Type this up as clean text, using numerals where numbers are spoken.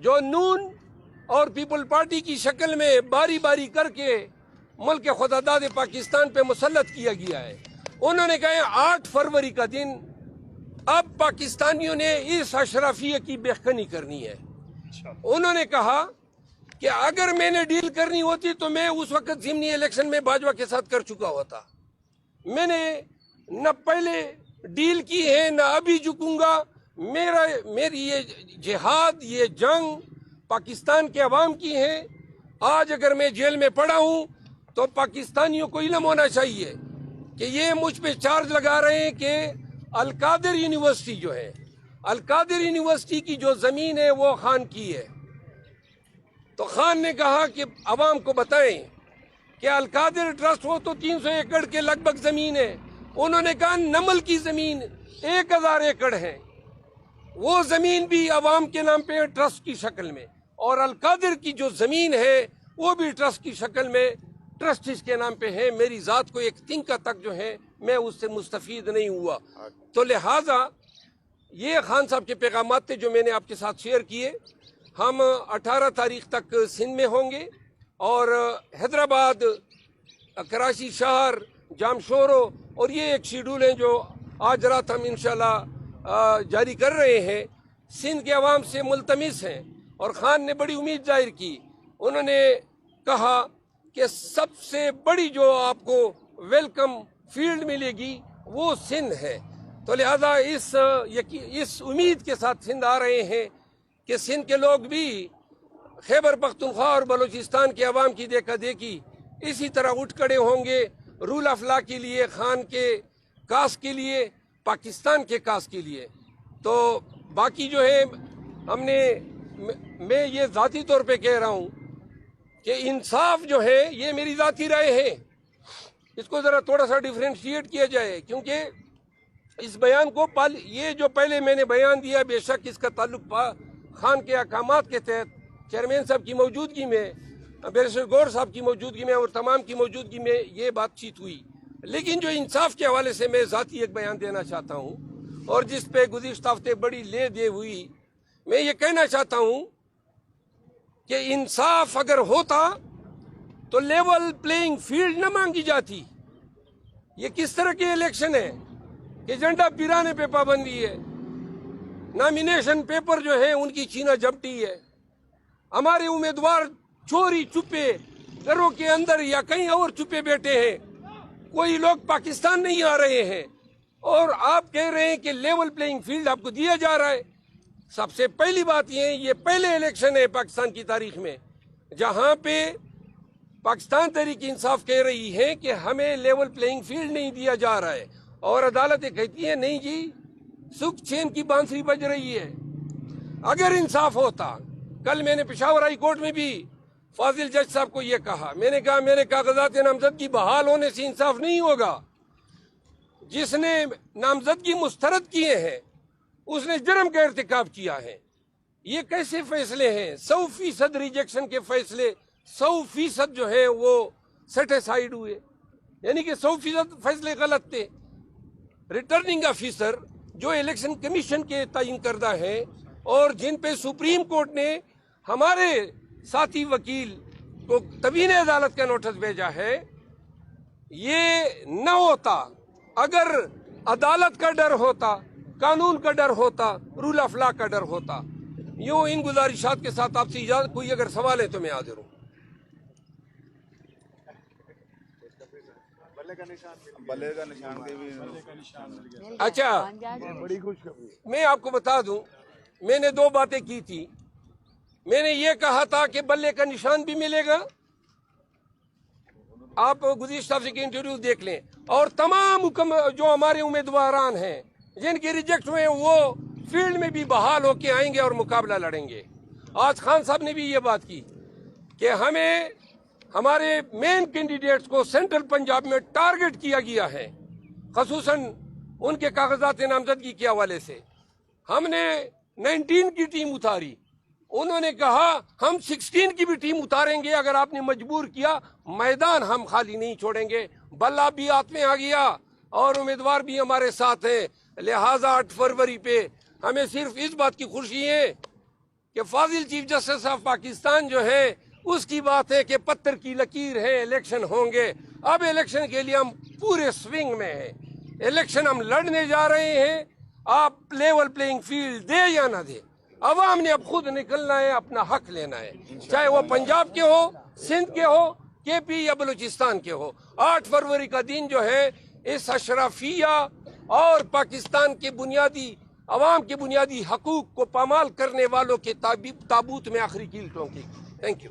جو نون اور people party کی شکل میں باری باری کر کے ملک خداداد پاکستان پہ مسلط کیا گیا ہے، انہوں نے کہا 8 فروری کا دن اب پاکستانیوں نے اس اشرافیہ کی بےخنی کرنی ہے۔ انہوں نے کہا کہ اگر میں نے ڈیل کرنی ہوتی تو میں اس وقت ضمنی الیکشن میں باجوہ کے ساتھ کر چکا ہوتا۔ میں نے نہ پہلے ڈیل کی ہے نہ ابھی جھکوں گا۔ میری یہ جہاد، یہ جنگ پاکستان کے عوام کی ہے۔ آج اگر میں جیل میں پڑا ہوں تو پاکستانیوں کو علم ہونا چاہیے کہ یہ مجھ پہ چارج لگا رہے ہیں کہ القادر یونیورسٹی جو ہے، القادر یونیورسٹی کی جو زمین ہے وہ خان کی ہے۔ تو خان نے کہا کہ عوام کو بتائیں کہ القادر ٹرسٹ ہو تو 300 ایکڑ کے لگ بھگ زمین ہے۔ انہوں نے کہا نمل کی زمین 1000 ایکڑ ہے، وہ زمین بھی عوام کے نام پہ ٹرسٹ کی شکل میں، اور القادر کی جو زمین ہے وہ بھی ٹرسٹ کی شکل میں ٹرسٹیز کے نام پہ ہے۔ میری ذات کو ایک تنکا تک جو ہے میں اس سے مستفید نہیں ہوا۔ تو لہٰذا یہ خان صاحب کے پیغامات تھے جو میں نے آپ کے ساتھ شیئر کیے۔ ہم 18 تاریخ تک سندھ میں ہوں گے اور حیدرآباد، کراچی شہر، جامشورو، اور یہ ایک شیڈول ہے جو آج رات ہم انشاءاللہ جاری کر رہے ہیں۔ سندھ کے عوام سے ملتمس ہیں، اور خان نے بڑی امید ظاہر کی۔ انہوں نے کہا کہ سب سے بڑی جو آپ کو ویلکم فیلڈ ملے گی وہ سندھ ہے۔ تو لہذا اس امید کے ساتھ سندھ آ رہے ہیں کہ سندھ کے لوگ بھی خیبر پختونخوا اور بلوچستان کے عوام کی دیکھا دیکھی اسی طرح اٹھ کھڑے ہوں گے رول آف لا کے لیے، خان کے کاس کے لیے، پاکستان کے کاس کے لیے۔ تو باقی جو ہے میں یہ ذاتی طور پہ کہہ رہا ہوں کہ انصاف جو ہے یہ میری ذاتی رائے ہے، اس کو ذرا تھوڑا سا ڈیفرینشیٹ کیا جائے، کیونکہ اس بیان کو یہ جو پہلے میں نے بیان دیا بے شک اس کا تعلق خان کے احکامات کے تحت چیئرمین صاحب کی موجودگی میں، بیرسٹر گور صاحب کی موجودگی میں اور تمام کی موجودگی میں یہ بات چیت ہوئی، لیکن جو انصاف کے حوالے سے میں ذاتی ایک بیان دینا چاہتا ہوں اور جس پہ گزشتہ ہفتے بڑی لے دے ہوئی، میں یہ کہنا چاہتا ہوں کہ انصاف اگر ہوتا تو لیول پلینگ فیلڈ نہ مانگی جاتی۔ یہ کس طرح کے الیکشن ہے کہ جھنڈا پھرانے پہ پابندی ہے، نامینیشن پیپر جو ہے ان کی چھینا جھپٹی ہے، ہمارے امیدوار چوری چھپے گھروں کے اندر یا کہیں اور چھپے بیٹھے ہیں، کوئی لوگ پاکستان نہیں آ رہے ہیں، اور آپ کہہ رہے ہیں کہ لیول پلینگ فیلڈ آپ کو دیا جا رہا ہے۔ سب سے پہلی بات یہ پہلے الیکشن ہے پاکستان کی تاریخ میں جہاں پہ پاکستان تحریک انصاف کہہ رہی ہے کہ ہمیں لیول پلینگ فیلڈ نہیں دیا جا رہا ہے، اور عدالتیں کہتی ہیں نہیں جی سکھ چین کی بانسری بج رہی ہے۔ اگر انصاف ہوتا، کل میں نے پشاور ہائی کورٹ میں بھی فاضل جج صاحب کو یہ کہا، میں نے کہا میرے کاغذات نامزدگی بحال ہونے سے انصاف نہیں ہوگا، جس نے نامزدگی مسترد کیے ہیں اس نے جرم کا ارتکاب کیا ہے۔ یہ کیسے فیصلے ہیں؟ 100% ریجیکشن کے فیصلے 100% جو ہے وہ سیٹیسائیڈ ہوئے، یعنی کہ 100% فیصلے غلط تھے۔ ریٹرننگ آفیسر جو الیکشن کمیشن کے تعین کردہ ہیں اور جن پہ سپریم کورٹ نے ہمارے ساتھی وکیل کو تبیین عدالت کا نوٹس بھیجا ہے، یہ نہ ہوتا اگر عدالت کا ڈر ہوتا، قانون کا ڈر ہوتا، رول آف لا کا ڈر ہوتا۔ یوں ان گزارشات کے ساتھ آپ سے اجازت، کوئی اگر سوال ہے تو میں حاضر ہوں۔ اچھا، میں آپ کو بتا دوں، میں نے 2 باتیں کی تھی۔ میں نے یہ کہا تھا کہ بلے کا نشان بھی ملے گا، آپ گزشتہ ہفتے کے انٹرویو دیکھ لیں، اور تمام جو ہمارے امیدواران ہیں جن کے ریجیکٹ ہوئے وہ فیلڈ میں بھی بحال ہو کے آئیں گے اور مقابلہ لڑیں گے۔ آج خان صاحب نے بھی یہ بات کی کہ ہمیں ہمارے مین کینڈیڈیٹس کو سینٹرل پنجاب میں ٹارگٹ کیا گیا ہے، خصوصاً ان کے کاغذات نامزدگی کے حوالے سے۔ ہم نے 19 کی ٹیم اتاری، انہوں نے کہا ہم 16 کی بھی ٹیم اتاریں گے، اگر آپ نے مجبور کیا میدان ہم خالی نہیں چھوڑیں گے۔ بلہ بھی ہاتھ میں آ گیا اور امیدوار بھی ہمارے ساتھ ہیں، لہٰذا 8 فروری پہ ہمیں صرف اس بات کی خوشی ہے کہ فاضل چیف جسٹس آف پاکستان جو ہے اس کی بات ہے کہ پتھر کی لکیر ہے، الیکشن ہوں گے. اب الیکشن کے لیے ہم پورے سوئنگ میں ہیں. الیکشن ہم لڑنے جا رہے ہیں. آپ لیول پلینگ فیلڈ دے یا نہ دے، عوام نے اب خود نکلنا ہے، اپنا حق لینا ہے، چاہے وہ پنجاب کے ہو، سندھ کے ہو، کے پی یا بلوچستان کے ہو. 8 فروری کا دن جو ہے اس اشرافیہ اور پاکستان کے بنیادی عوام کے بنیادی حقوق کو پامال کرنے والوں کے تابوت میں آخری کیل ٹھونکے گی. Thank you.